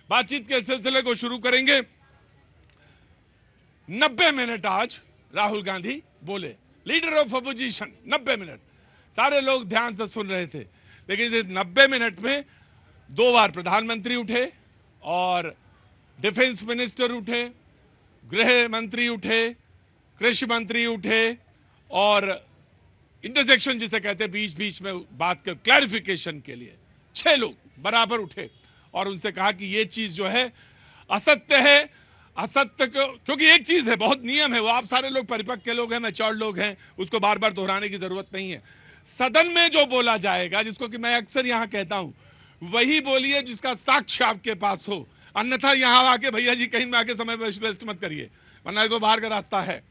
बातचीत के सिलसिले को शुरू करेंगे। 90 मिनट आज राहुल गांधी बोले, लीडर ऑफ अपोजिशन। 90 मिनट सारे लोग ध्यान से सुन रहे थे, लेकिन इस 90 मिनट में 2 बार प्रधानमंत्री उठे और डिफेंस मिनिस्टर उठे, गृह मंत्री उठे, कृषि मंत्री उठे और इंटरजेक्शन जिसे कहते हैं बीच बीच में बात कर क्लैरिफिकेशन के लिए 6 लोग बराबर उठे और उनसे कहा कि ये चीज जो है असत्य है। असत्य को, क्योंकि एक चीज है, बहुत नियम है, वो आप सारे लोग परिपक्व के लोग हैं, मैच्योर लोग हैं, उसको बार बार दोहराने की जरूरत नहीं है। सदन में जो बोला जाएगा, जिसको कि मैं अक्सर यहां कहता हूं, वही बोलिए जिसका साक्ष्य आपके पास हो, अन्यथा यहां आके भैया जी कहीं में आके समय वेस्ट मत करिए, वरना तो बाहर का रास्ता है।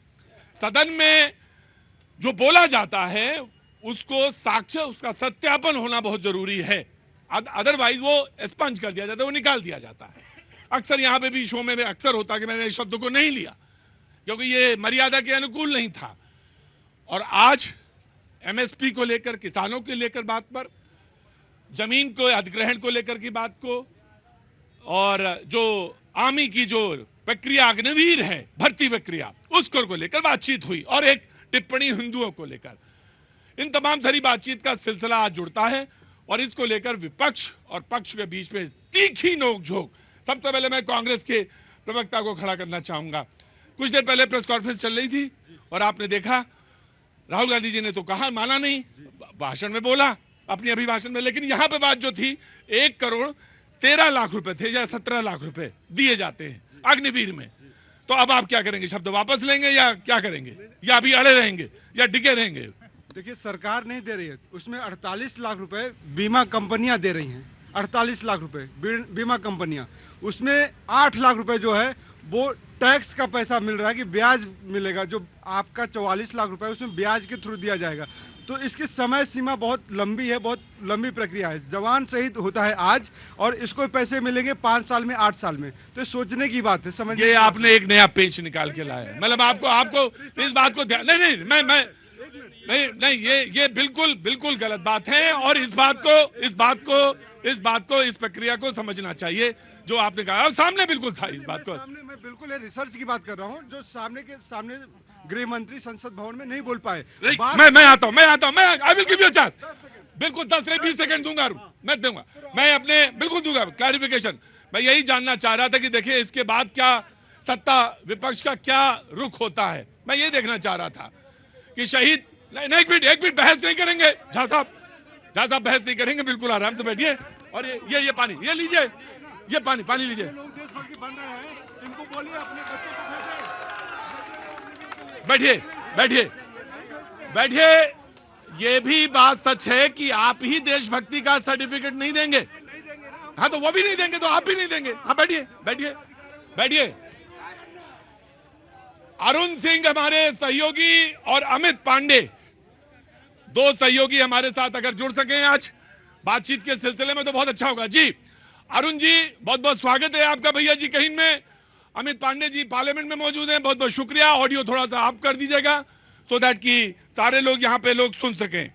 सदन में जो बोला जाता है उसको साक्ष्य, उसका सत्यापन होना बहुत जरूरी है, अदरवाइज वो स्पंज कर दिया जाता है, वो निकाल दिया जाता है। अक्सर यहां पे भी शो में अक्सर होता कि मैंने इस शब्द को नहीं लिया क्योंकि ये मर्यादा के अनुकूल नहीं था। और आज एमएसपी को लेकर, किसानों के लेकर बात पर, जमीन को अधिग्रहण को लेकर की बात को, और जो आर्मी की जो प्रक्रिया अग्निवीर है, भर्ती प्रक्रिया, उसको लेकर बातचीत हुई और एक टिप्पणी हिंदुओं को लेकर। इन तमाम सारी बातचीत का सिलसिला आज जुड़ता है और इसको लेकर विपक्ष और पक्ष के बीच में तीखी नोकझोंक। सबसे पहले मैं कांग्रेस के प्रवक्ता को खड़ा करना चाहूंगा। कुछ देर पहले प्रेस कॉन्फ्रेंस चल रही थी और आपने देखा राहुल गांधी जी ने तो कहा, माना नहीं, भाषण में बोला अपनी अभिभाषण में, लेकिन यहां पे बात जो थी 1,13,00,000 रुपए थे या 17 लाख रुपए दिए जाते हैं अग्निवीर में। तो अब आप क्या करेंगे? शब्द वापस लेंगे या क्या करेंगे, या अभी अड़े रहेंगे या डिगे रहेंगे? देखिए, सरकार नहीं दे रही है, उसमें 48 लाख रुपए बीमा कंपनियां दे रही हैं। 48 लाख रुपए बीमा कंपनियां, उसमें 8 लाख रुपए जो है वो टैक्स का पैसा मिल रहा है कि ब्याज मिलेगा, जो आपका 44 लाख रुपए उसमें ब्याज के थ्रू दिया जाएगा। तो इसकी समय सीमा बहुत लंबी है, बहुत लंबी प्रक्रिया है। जवान शहीद होता है आज और इसको पैसे मिलेंगे 5 साल में, 8 साल में। तो सोचने की बात है, समझ। ये आपने एक नया पेच निकाल के लाया, मतलब आपको इस बात को ध्यान, नहीं, ये बिल्कुल गलत बात है और इस प्रक्रिया को समझना चाहिए। जो आपने कहा सामने बिल्कुल था इस बात को, मैं बिल्कुल रिसर्च की बात कर रहा हूँ, जो सामने गृह मंत्री संसद भवन में नहीं बोल पाए। मैं आता हूँ, आई विल गिव यू चांस, बिल्कुल 10 से 20 सेकंड दूंगा, मैं दूंगा, मैं अपने बिल्कुल दूंगा क्लैरिफिकेशन। मैं यही जानना चाह रहा था कि देखिए इसके बाद क्या सत्ता विपक्ष का क्या रुख होता है, मैं ये देखना चाह रहा था कि शहीद नहीं, एक मिनट बहस नहीं करेंगे। झा साहब बहस नहीं करेंगे, बिल्कुल आराम से बैठिए। और ये पानी, ये लीजिए, ये पानी लीजिए। इनको बोलिए अपने बच्चों को बैठिए। ये भी बात सच है कि आप ही देशभक्ति का सर्टिफिकेट नहीं देंगे। हाँ, तो वो भी नहीं देंगे तो आप भी नहीं देंगे। हाँ, बैठिए। अरुण सिंह हमारे सहयोगी और अमित पांडे, 2 सहयोगी हमारे साथ अगर जुड़ सके आज बातचीत के सिलसिले में तो बहुत अच्छा होगा। जी अरुण जी, बहुत बहुत स्वागत है आपका भैया जी कहीं में। अमित पांडे जी पार्लियामेंट में मौजूद हैं, बहुत बहुत शुक्रिया। ऑडियो थोड़ा सा आप कर दीजिएगा सो दैट कि सारे लोग यहाँ पे लोग सुन सकें।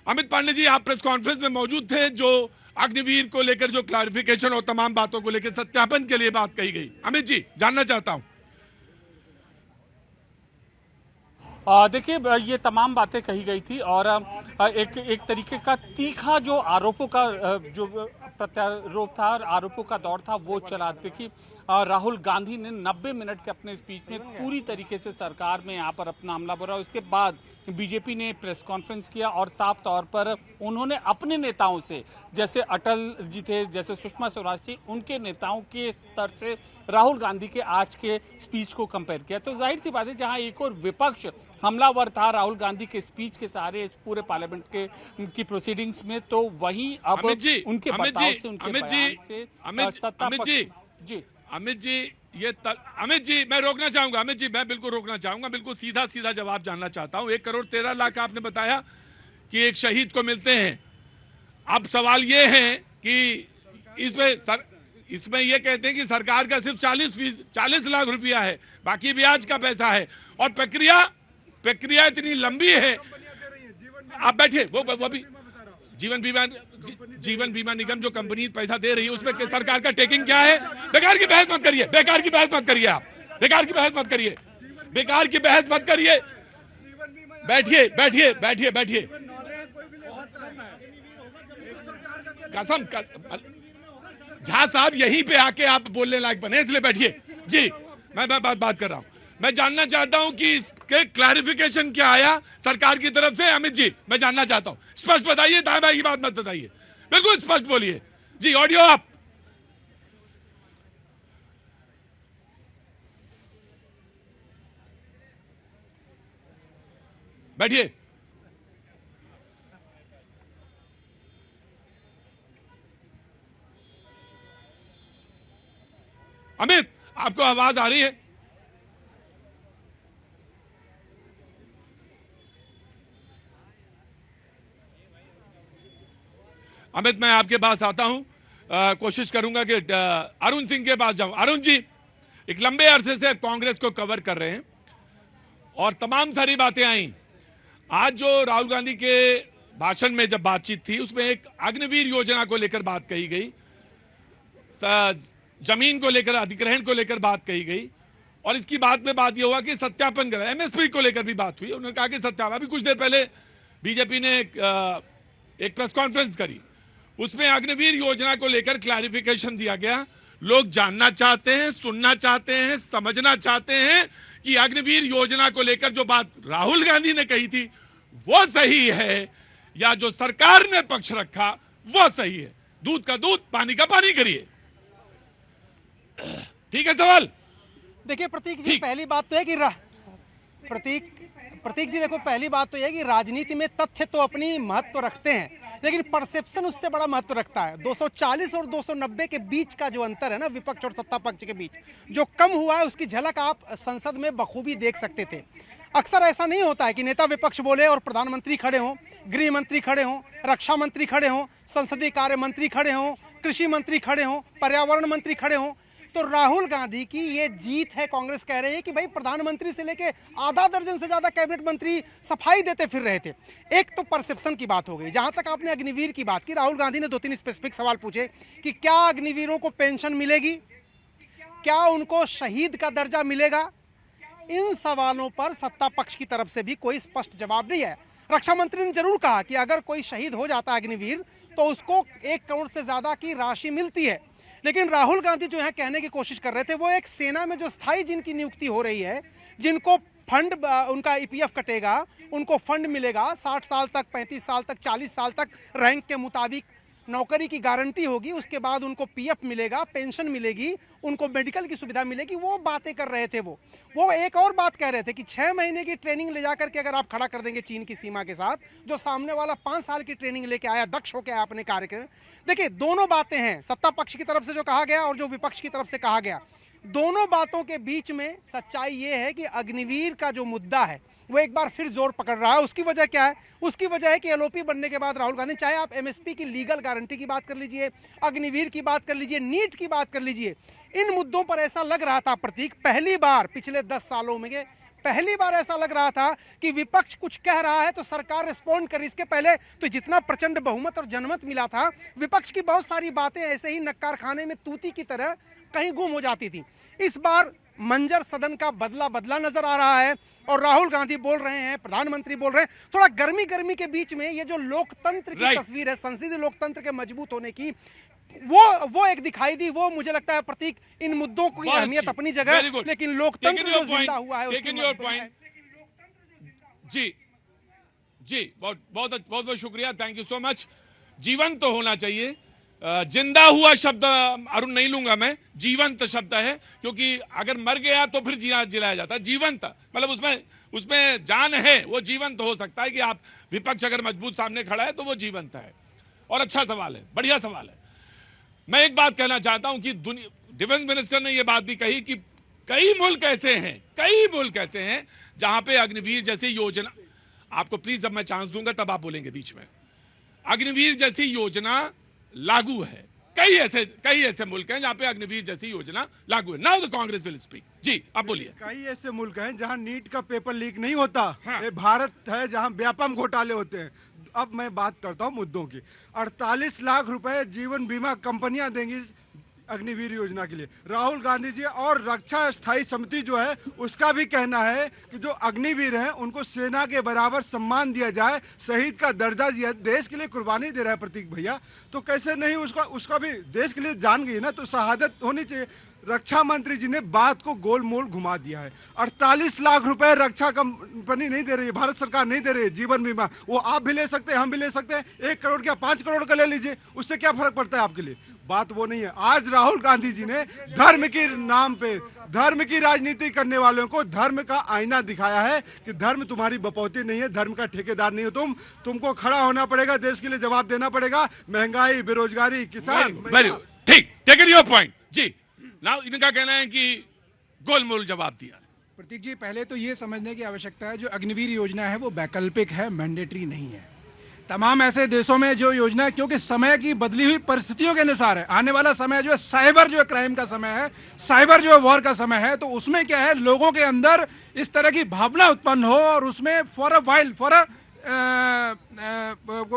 अमित पांडे जी, आप प्रेस कॉन्फ्रेंस में मौजूद थे, जो अग्निवीर को लेकर जो क्लैरिफिकेशन और तमाम बातों को लेकर सत्यापन के लिए बात कही गई। अमित जी, जानना चाहता हूं। देखिए, ये तमाम बातें कही गई थी और एक तरीके का तीखा जो आरोपों का जो प्रत्यारोप था, आरोपों का दौर था, वो चला। देखिए, राहुल गांधी ने 90 मिनट के अपने स्पीच में पूरी तरीके से सरकार में यहाँ पर अपना हमला बोला। उसके बाद बीजेपी ने प्रेस कॉन्फ्रेंस किया और साफ तौर पर उन्होंने अपने नेताओं से, जैसे अटल जी थे, जैसे सुषमा स्वराज जी, उनके नेताओं के स्तर से राहुल गांधी के आज के स्पीच को कंपेयर किया। तो जाहिर सी बात है, जहां एक और विपक्ष हमलावर था राहुल गांधी के स्पीच के सहारे इस पूरे पार्लियामेंट की प्रोसीडिंग्स में, तो वहीं अब उनके बर्ताव से, उनके बयान से सत्ता जी अमित जी मैं रोकना चाहूंगा। अमित जी, मैं बिल्कुल रोकना चाहूंगा, बिल्कुल सीधा जवाब जानना चाहता हूं। 1,13,00,000 आपने बताया कि एक शहीद को मिलते हैं। अब सवाल ये है कि इसमें ये कहते हैं कि सरकार का सिर्फ 40 लाख रुपया है, बाकी ब्याज का पैसा है और प्रक्रिया इतनी लंबी है। आप बैठिए, वो भी जीवन बीमा निगम जो कंपनी पैसा दे रही है उसमें सरकार का टेकिंग क्या है? बेकार की बहस मत करिए, बेकार की बहस मत करिए, आप बेकार की बहस मत करिए, बेकार की बहस मत करिए। बैठिए बैठिए बैठिए बैठिए। कसम झा साहब यहीं पे आके आप बोलने लायक बने, इसलिए बैठिए। जी मैं बात कर रहा हूं। मैं जानना चाहता हूं कि क्लैरिफिकेशन क्या आया सरकार की तरफ से। अमित जी मैं जानना चाहता हूं, स्पष्ट बताइए, दाएं बाएं की बात मत बताइए, बिल्कुल स्पष्ट बोलिए। जी ऑडियो आप बैठिए। अमित आपको आवाज आ रही है? अमित मैं आपके पास आता हूं, कोशिश करूंगा कि अरुण सिंह के पास जाऊं। अरुण जी एक लंबे अरसे से कांग्रेस को कवर कर रहे हैं और तमाम सारी बातें आई। आज जो राहुल गांधी के भाषण में जब बातचीत थी उसमें एक अग्निवीर योजना को लेकर बात कही गई, जमीन को लेकर, अधिग्रहण को लेकर बात कही गई और इसकी बात में बात यह हुआ कि सत्यापन करें। एमएसपी को लेकर भी बात हुई, उन्होंने कहा कि सत्यापन। अभी कुछ देर पहले बीजेपी ने एक प्रेस कॉन्फ्रेंस करी, उसमें अग्निवीर योजना को लेकर क्लैरिफिकेशन दिया गया। लोग जानना चाहते हैं, सुनना चाहते हैं, समझना चाहते हैं कि अग्निवीर योजना को लेकर जो बात राहुल गांधी ने कही थी वो सही है या जो सरकार ने पक्ष रखा वो सही है। दूध का दूध, पानी का पानी करिए। ठीक है सवाल? देखिए प्रतीक जी, पहली बात तो है कि प्रतीक जी देखो, पहली बात तो यह कि राजनीति में तथ्य तो अपनी महत्व रखते हैं, लेकिन परसेप्शन उससे बड़ा महत्व रखता है। 240 और 290 के बीच का जो अंतर है ना, विपक्ष और सत्ता पक्ष के बीच जो कम हुआ है, उसकी झलक आप संसद में बखूबी देख सकते थे। अक्सर ऐसा नहीं होता है कि नेता विपक्ष बोले और प्रधानमंत्री खड़े हों, गृह मंत्री खड़े हों, रक्षा मंत्री खड़े हों, संसदीय कार्य मंत्री खड़े हों, कृषि मंत्री खड़े हों, पर्यावरण मंत्री खड़े हों। तो राहुल गांधी की ये जीत है। कांग्रेस कह रही है कि भाई प्रधानमंत्री से लेके आधा दर्जन से ज्यादा कैबिनेट मंत्री सफाई देते फिर रहे थे। एक तो परसेप्शन की बात हो गई। जहां तक आपने अग्निवीर की बात की, राहुल गांधी ने 2-3 स्पेसिफिक सवाल पूछे कि क्या अग्निवीरों को पेंशन मिलेगी, क्या उनको शहीद का दर्जा मिलेगा। इन सवालों पर सत्ता पक्ष की तरफ से भी कोई स्पष्ट जवाब नहीं है। रक्षा मंत्री ने जरूर कहा कि अगर कोई शहीद हो जाता है अग्निवीर तो उसको 1 करोड़ से ज्यादा की राशि मिलती है। लेकिन राहुल गांधी जो है कहने की कोशिश कर रहे थे वो एक सेना में जो स्थायी जिनकी नियुक्ति हो रही है, जिनको फंड, उनका ईपीएफ कटेगा, उनको फंड मिलेगा, 60 साल तक, 35 साल तक, 40 साल तक रैंक के मुताबिक नौकरी की गारंटी होगी, उसके बाद उनको पीएफ मिलेगा, पेंशन मिलेगी, उनको मेडिकल की सुविधा मिलेगी। वो बातें कर रहे थे। वो एक और बात कह रहे थे कि 6 महीने की ट्रेनिंग ले जाकर के अगर आप खड़ा कर देंगे चीन की सीमा के साथ, जो सामने वाला 5 साल की ट्रेनिंग लेके आया, दक्ष होकर आया अपने कार्य के। देखिए दोनों बातें हैं, सत्ता पक्ष की तरफ से जो कहा गया और जो विपक्ष की तरफ से कहा गया, दोनों बातों के बीच में सच्चाई ये है कि अग्निवीर का जो मुद्दा है वो एक बार फिर जोर पकड़ रहा है। उसकी वजह क्या है? उसकी वजह है कि एलओपी बनने के बाद राहुल गांधी, चाहे आप एमएसपी की लीगल गारंटी की बात कर लीजिए, अग्निवीर की बात कर लीजिए, नीट की बात कर लीजिए, इन मुद्दों पर ऐसा लग रहा था प्रतीक, पहली बार पिछले 10 सालों में पहली बार ऐसा लग रहा था कि विपक्ष कुछ कह रहा है तो सरकार रिस्पॉन्ड कर। इसके पहले तो जितना प्रचंड बहुमत और जनमत मिला था, विपक्ष की बहुत सारी बातें ऐसे ही नक्कार खाने में तूती की तरह कहीं गुम हो जाती थी। इस बार मंजर सदन का बदला नजर आ रहा है और राहुल गांधी बोल रहे हैं, प्रधानमंत्री बोल रहे हैं। थोड़ा गर्मी के बीच में ये जो लोकतंत्र की तस्वीर है, संसदीय लोकतंत्र के मजबूत होने की, वो एक दिखाई दी। वो मुझे लगता है प्रतीक, इन मुद्दों की अहमियत अपनी जगह, लेकिन लोकतंत्र जो जिंदा हुआ है उसकी। जी बहुत शुक्रिया, थैंक यू सो मच। जीवंत तो होना चाहिए, जिंदा हुआ शब्द अरुण नहीं लूंगा मैं, जीवंत शब्द है, क्योंकि अगर मर गया तो फिर जिलाया जाता है। जीवंत मतलब उसमें जान है, वो जीवंत हो सकता है कि आप विपक्ष अगर मजबूत सामने खड़ा है तो वो जीवंत है। और अच्छा सवाल है, बढ़िया सवाल है। मैं एक बात कहना चाहता हूं कि डिफेंस मिनिस्टर ने यह बात भी कही कि कई मुल्क ऐसे हैं जहां पे अग्निवीर जैसी योजना, आपको प्लीज जब मैं चांस दूंगा तब आप बोलेंगे बीच में, अग्निवीर जैसी योजना लागू है। कई ऐसे मुल्क हैं जहां पे अग्निवीर जैसी योजना लागू है। Now the Congress will speak. जी आप बोलिए। कई ऐसे मुल्क हैं जहां नीट का पेपर लीक नहीं होता। हाँ। ये भारत है जहां व्यापम घोटाले होते हैं। अब मैं बात करता हूं मुद्दों की। 48 लाख रुपए जीवन बीमा कंपनियां देंगी अग्निवीर योजना के लिए। राहुल गांधी जी और रक्षा स्थायी समिति जो है उसका भी कहना है कि जो अग्निवीर हैं उनको सेना के बराबर सम्मान दिया जाए, शहीद का दर्जा दिया। देश के लिए कुर्बानी दे रहा है प्रतीक भैया, तो कैसे नहीं उसका भी देश के लिए जान गई ना, तो शहादत होनी चाहिए। रक्षा मंत्री जी ने बात को गोलमोल घुमा दिया है। 48 लाख रुपए रक्षा कंपनी नहीं दे रही है, भारत सरकार नहीं दे रही है जीवन बीमा। वो आप भी ले सकते हैं, हम भी ले सकते हैं। 1 करोड़ क्या 5 करोड़ का ले लीजिए, उससे क्या फर्क पड़ता है आपके लिए? बात वो नहीं है। आज राहुल गांधी जी ने धर्म के नाम पे धर्म की राजनीति करने वालों को धर्म का आईना दिखाया है कि धर्म तुम्हारी बपौती नहीं है, धर्म का ठेकेदार नहीं हो तुमको खड़ा होना पड़ेगा, देश के लिए जवाब देना पड़ेगा। महंगाई, बेरोजगारी, किसान। ठीक, टेक योर पॉइंट जी। नाउ इनका कहना है कि गोलमोल जवाब दिया। प्रतीक जी, पहले तो ये समझने की आवश्यकता है जो अग्निवीर योजना है वो वैकल्पिक है, मैंडेटरी नहीं है। तमाम ऐसे देशों में जो योजना, क्योंकि समय की बदली हुई परिस्थितियों के अनुसार है, आने वाला समय जो है साइबर जो है क्राइम का समय है, साइबर जो है वॉर का समय है, तो उसमें क्या है लोगों के अंदर इस तरह की भावना उत्पन्न हो और उसमें फॉर अ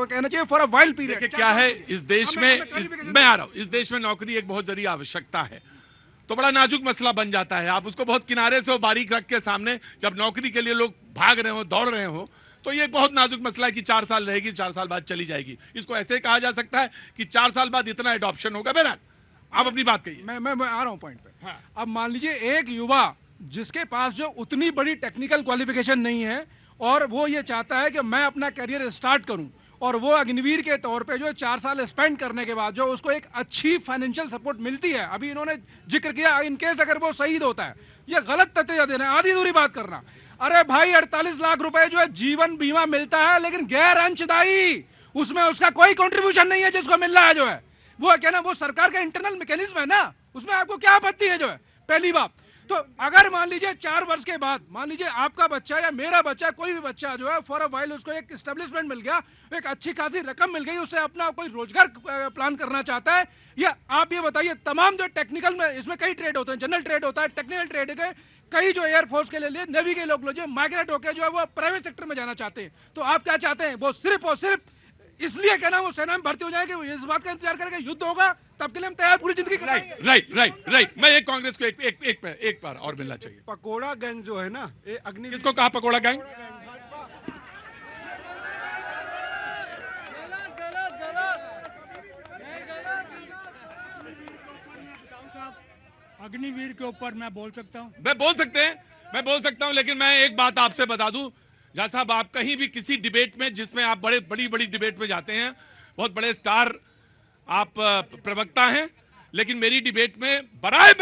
कहना चाहिए फॉर अ वाइल्ड पीरियड। क्या है इस देश में, मैं आ रहा हूं, इस देश में नौकरी एक बहुत जरूरी आवश्यकता है, तो बड़ा नाजुक मसला बन जाता है। आप उसको बहुत किनारे से बारीक रख के सामने, जब नौकरी के लिए लोग भाग रहे हो, दौड़ रहे हो, तो ये बहुत नाजुक मसला है कि 4 साल रहेगी, 4 साल बाद चली जाएगी। इसको ऐसे कहा जा सकता है कि 4 साल बाद इतना एडॉप्शन होगा। बहरहाल आप अपनी बात कहिए। मैं आ रहा हूं पॉइंट पे। हाँ। अब मान लीजिए एक युवा जिसके पास जो उतनी बड़ी टेक्निकल क्वालिफिकेशन नहीं है और वो ये चाहता है कि मैं अपना करियर स्टार्ट करूं, और वो अग्निवीर के तौर पे जो 4 साल स्पेंड करने के बाद जो उसको एक अच्छी फाइनेंशियल सपोर्ट मिलती है, अभी इन्होंने जिक्र किया इनकेस अगर वो शहीद होता है, ये गलत तथ्य देना, आधी अधूरी बात करना। अरे भाई 48 लाख रुपए जो है जीवन बीमा मिलता है, लेकिन गैर अंशदायी, उसमें उसका कोई कंट्रीब्यूशन नहीं है जिसको मिल रहा है। जो है वो क्या ना, वो सरकार का इंटरनल मैकेनिज्म है ना, उसमें आपको क्या आपत्ति है? जो है पहली बात तो अगर मान लीजिए 4 वर्ष के बाद मान लीजिए आपका बच्चा या मेरा बच्चा, कोई भी बच्चा जो है फॉर अ वाइल उसको एक एस्टेब्लिशमेंट मिल गया, एक अच्छी खासी रकम मिल गई, उससे अपना कोई रोजगार प्लान करना चाहता है, या आप ये बताइए तमाम जो टेक्निकल में, इसमें कई ट्रेड होते हैं, जनरल ट्रेड होता है, टेक्निकल ट्रेड के कई जो एयरफोर्स के लिए नेवी के लोग जो माइग्रेट होकर जो है वो प्राइवेट सेक्टर में जाना चाहते हैं, तो आप क्या चाहते हैं? वो सिर्फ और सिर्फ इसलिए कहना वो सेना में भर्ती हो जाएंगे, इस बात का इंतजार करेंगे युद्ध होगा तब के लिए हम तैयार पूरी जिंदगी। राइट। मैं एक कांग्रेस को एक बार और मिलना चाहिए। पकोड़ा गैंग जो है ना, ये अग्नि, किसको कहा पकोड़ा गैंग? अग्निवीर के ऊपर मैं बोल सकता हूँ? मैं बोल सकता हूं, लेकिन मैं एक बात आपसे बता दूं, जहाँ साहब आप कहीं भी किसी डिबेट में जिसमें आप बड़ी डिबेट में जाते हैं, बहुत बड़े स्टार आप प्रवक्ता हैं, लेकिन मेरी डिबेट में बराए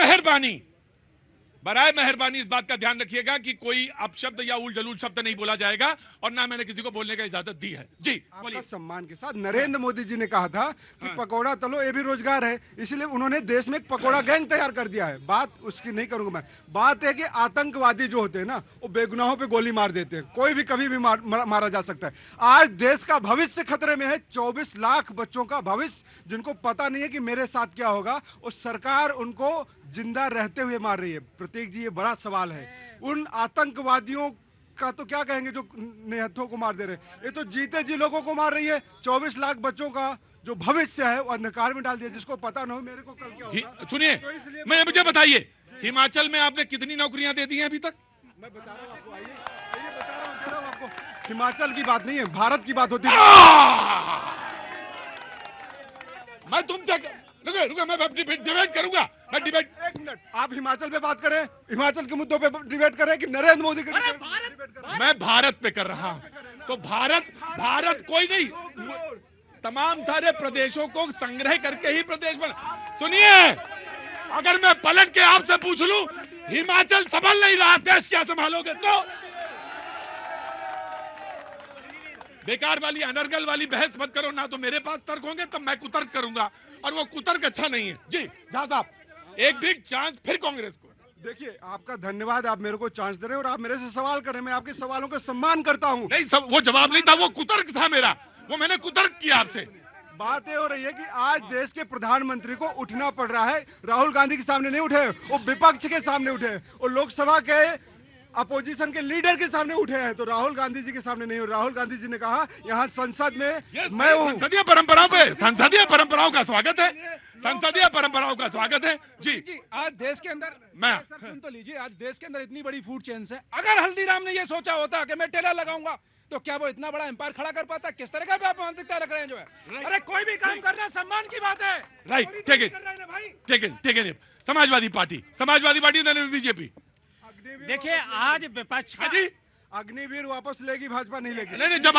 मेहरबानी इस बात का ध्यान रखिएगा कि कोई अपशब्द या उल जलूल शब्द नहीं बोला जाएगा, और ना मैंने किसी को बोलने का इजाजत दी है। जी आपका सम्मान के साथ नरेंद्र मोदी जी ने कहा था कि पकोड़ा तलो ये भी रोजगार है, इसलिए उन्होंने देश में एक पकोड़ा गैंग तैयार कर दिया है। बात उसकी नहीं करूंगा मैं। बात है कि आतंकवादी जो होते हैं ना, वो बेगुनाहों पे गोली मार देते हैं, कोई भी कभी भी मारा जा सकता है। आज देश का भविष्य खतरे में है, 24 लाख बच्चों का भविष्य, जिनको पता नहीं है कि मेरे साथ क्या होगा, और सरकार उनको जिंदा रहते हुए मार रही है। प्रतीक जी, ये बड़ा सवाल है। उन आतंकवादियों का तो क्या कहेंगे जो निहत्थों को मार दे रहे हैं, ये तो जीते जी लोगों को मार रही है। 24 लाख बच्चों का जो भविष्य है वो अंधकार में डाल दिया, जिसको पता ना हो मेरे को कल क्या होगा। सुनिए, मुझे बताइए हिमाचल में आपने कितनी नौकरियां दे दी हैं अभी तक? मैं बता रहा हूं आपको, आइए बता रहा हूं आपको। हिमाचल की बात नहीं है, भारत की बात होती है। मैं तुमसे रुको, मैं डिबेट करूंगा। मैं डिबेट, 1 मिनट, आप हिमाचल पे बात करें, हिमाचल के मुद्दों पे डिबेट करें कि नरेंद्र मोदी के डिबेट करें? मैं भारत पे कर रहा हूं, तो भारत कोई नहीं, तमाम सारे प्रदेशों को संग्रह करके ही प्रदेश बना। सुनिए, अगर मैं पलट के आपसे पूछ लूं हिमाचल संभल नहीं रहा, देश क्या संभालोगे? तो बेकार वाली अनर्गल वाली बहस मत करो ना, तो मेरे पास तर्क होंगे तब मैं कुतर्क करूंगा, और वो कुतर्क अच्छा नहीं है। जी झा साहब, एक बिग चांस फिर कांग्रेस को। देखिए, आपका धन्यवाद, आप मेरे को चांस दे रहे हैं और आप मेरे से सवाल कर रहे हैं, मैं आपके सवालों का सम्मान करता हूं। नहीं, वो जवाब नहीं था, वो कुतर्क था मेरा, वो मैंने कुतर्क किया आपसे। बात ये हो रही है कि आज देश के प्रधानमंत्री को उठना पड़ रहा है। राहुल गांधी के सामने नहीं उठे, वो विपक्ष के सामने उठे, और लोकसभा के अपोजिशन के लीडर के सामने उठे हैं, तो राहुल गांधी जी के सामने नहीं हो। राहुल गांधी जी ने कहा यहाँ संसद में मैं हूँ। संसदीय परंपराओं पे, संसदीय परंपराओं का स्वागत है, संसदीय परंपराओं का स्वागत है जी। आज देश के अंदर मैं सुन तो लीजिए, आज देश के अंदर इतनी बड़ी फूड चेन्स है। अगर हल्दीराम ने ये सोचा होता कि मैं ठेला लगाऊंगा तो क्या वो इतना बड़ा एम्पायर खड़ा कर पाता? किस तरह का मानसिकता रख रहे हैं जो है। अरे कोई भी काम करना सम्मान की बात है। राइट, ठीक है। Samajwadi party BJP. देखिए आज विपक्ष का जी अग्निवीर वापस लेगी, भाजपा नहीं लेगी। नहीं, जब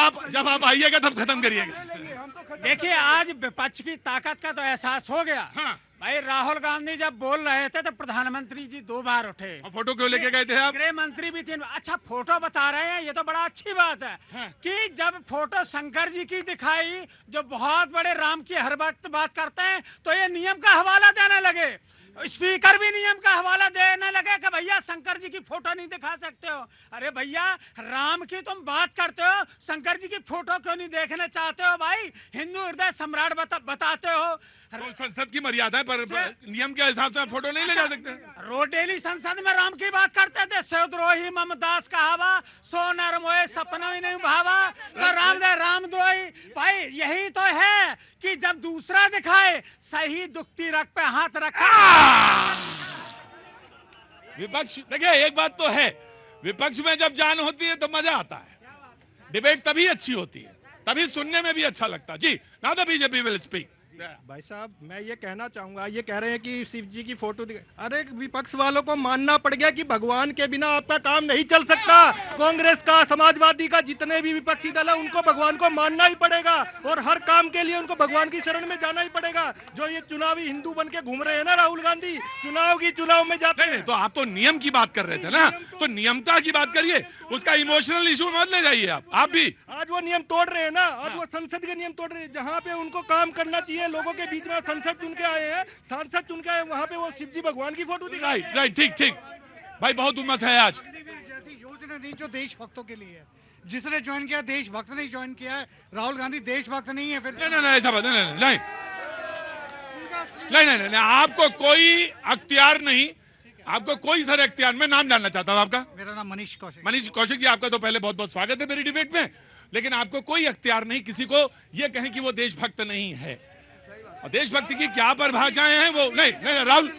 आप आइएगा तब खत्म करिएगा। देखिए आज विपक्ष की ताकत का तो एहसास हो गया। हाँ। भाई राहुल गांधी जब बोल रहे थे तो प्रधानमंत्री जी 2 बार उठे, और फोटो क्यों लेके गए थे आप? गृह मंत्री भी 3 बार। अच्छा फोटो बता रहे हैं, ये तो बड़ा अच्छी बात है। हाँ। कि जब फोटो शंकर जी की दिखाई, जो बहुत बड़े राम की हर वक्त बात करते हैं, तो ये नियम का हवाला देने लगे। स्पीकर भी नियम का हवाला देने लगे कि भैया शंकर जी की फोटो नहीं दिखा सकते हो। अरे भैया राम की तुम बात करते हो, शंकर जी की फोटो क्यों नहीं देखना चाहते हो? भाई हिंदू हृदय सम्राट बताते हो। तो संसद की मर्यादा है, पर नियम के हिसाब से आप फोटो नहीं ले जा सकते। रोज डेली संसद में राम की बात करते थे। सौद्रोही ममदास कहावा, सो नर मोए सपना ही नहीं भावा, तो रामद्रोही। भाई यही तो है कि जब दूसरा दिखाए, सही दुखती रख पे हाथ रखा। विपक्ष देखिए, एक बात तो है, विपक्ष में जब जान होती है तो मजा आता है। डिबेट तभी अच्छी होती है, तभी सुनने में भी अच्छा लगता है। जी now the BJP will speak. भाई साहब मैं ये कहना चाहूंगा, ये कह रहे हैं कि शिव जी की फोटो अरे विपक्ष वालों को मानना पड़ गया कि भगवान के बिना आपका काम नहीं चल सकता। कांग्रेस का, समाजवादी का, जितने भी विपक्षी दल है उनको भगवान को मानना ही पड़ेगा और हर काम के लिए उनको भगवान की शरण में जाना ही पड़ेगा। जो ये चुनावी हिंदू बन के घूम रहे हैं ना राहुल गांधी, चुनाव में जाते हैं। तो आप तो नियम की बात कर रहे थे ना, तो नियमता की बात करिए, उसका इमोशनल इशू मत ले जाइए आप भी। आज वो नियम तोड़ रहे हैं ना, आज वो संसद के नियम तोड़ रहे हैं। जहाँ पे उनको काम करना चाहिए, लोगों के बीच में संसद चुन के आए हैं, सांसद चुन के आए, वहाँ पे वो शिव जी भगवान की फोटो दिखा। राइट, ठीक भाई, बहुत उम्मस है आज। जैसी योजना नहीं जो देशभक्तों के लिए है, जिसने ज्वाइन किया देशभक्त ने ज्वाइन किया है। राहुल गांधी देशभक्त नहीं है। फिर नहीं ऐसा बात नहीं, आपको कोई अख्तियार नहीं, आपको कोई सर अख्तियार। मैं नाम जानना चाहता हूँ आपका। मेरा नाम मनीष कौशिक। मनीष कौशिक जी, आपका तो पहले बहुत बहुत स्वागत है मेरी डिबेट में। लेकिन आपको कोई अख्तियार नहीं किसी को ये कहें कि वो देशभक्त नहीं है। और देशभक्ति की क्या परिभाषाएं हैं वो नहीं राहुल